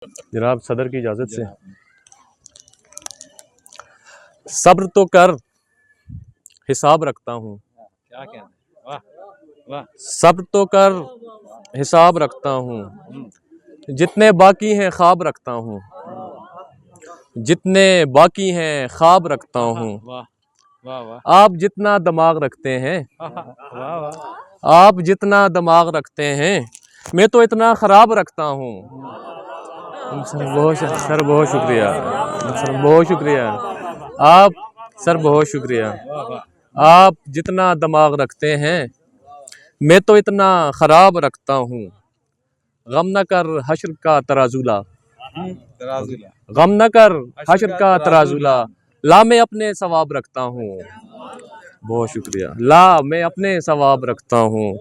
जनाब सदर की इजाज़त से। सब्र तो कर, हिसाब रखता हूँ। क्या कहते हैं, वाह वाह। सब्र तो कर, हिसाब रखता हूँ। जितने बाकी हैं ख्वाब रखता हूँ। जितने बाकी हैं ख्वाब रखता हूँ। वाह वाह वाह आप जितना दिमाग रखते हैं, वाह वाह। आप जितना दिमाग रखते हैं, मैं तो इतना ख़राब रखता हूँ। सर बहुत शुक्रिया सर, बहुत शुक्रिया आप सर, बहुत शुक्रिया। आप जितना दिमाग रखते हैं, मैं तो इतना ख़राब रखता हूँ। गम न कर हश्र का तराजूला, गम न कर हश्र का तराजूला, ला मैं अपने सवाब रखता हूँ। बहुत शुक्रिया। ला मैं अपने सवाब रखता हूँ।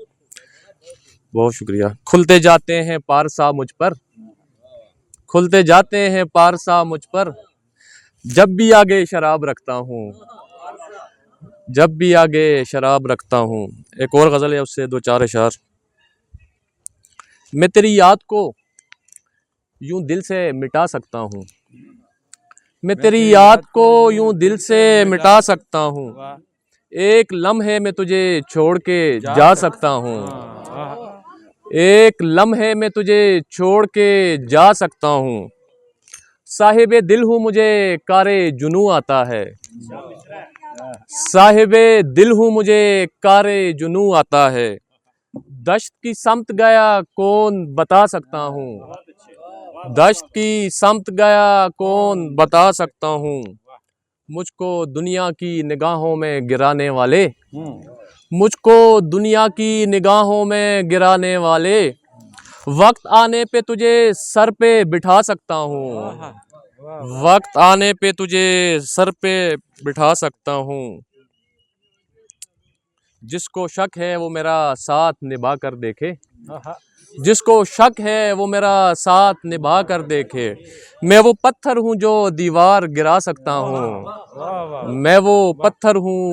बहुत शुक्रिया। खुलते जाते हैं पारसा मुझ पर, खुलते जाते हैं पारसा मुझ पर, जब भी आगे शराब रखता हूँ। जब भी आगे शराब रखता हूँ। एक और गज़ल है, उससे दो चार अशार। मैं तेरी याद को यूं दिल से मिटा सकता हूँ। मैं तेरी याद को यूं दिल से मिटा सकता हूँ। एक लम्हे में तुझे छोड़ के जा सकता हूँ। एक लम्हे में तुझे छोड़ के जा सकता हूँ। साहिबे दिल हूँ, मुझे कारे जुनू आता है। साहिबे दिल हूँ, मुझे कारे जुनू आता है। दश्त की समत गया कौन बता सकता हूँ। दश्त की समत गया कौन बता सकता हूँ। मुझको दुनिया की निगाहों में गिराने वाले, मुझको दुनिया की निगाहों में गिराने वाले, वक्त आने पे तुझे सर पे बिठा सकता हूँ। वक्त आने पे तुझे सर पे बिठा सकता हूँ। जिसको शक है वो मेरा साथ निभा कर देखे, जिसको शक है वो मेरा साथ निभा कर देखे। मैं वो पत्थर हूँ जो दीवार गिरा सकता हूँ। मैं वो पत्थर हूँ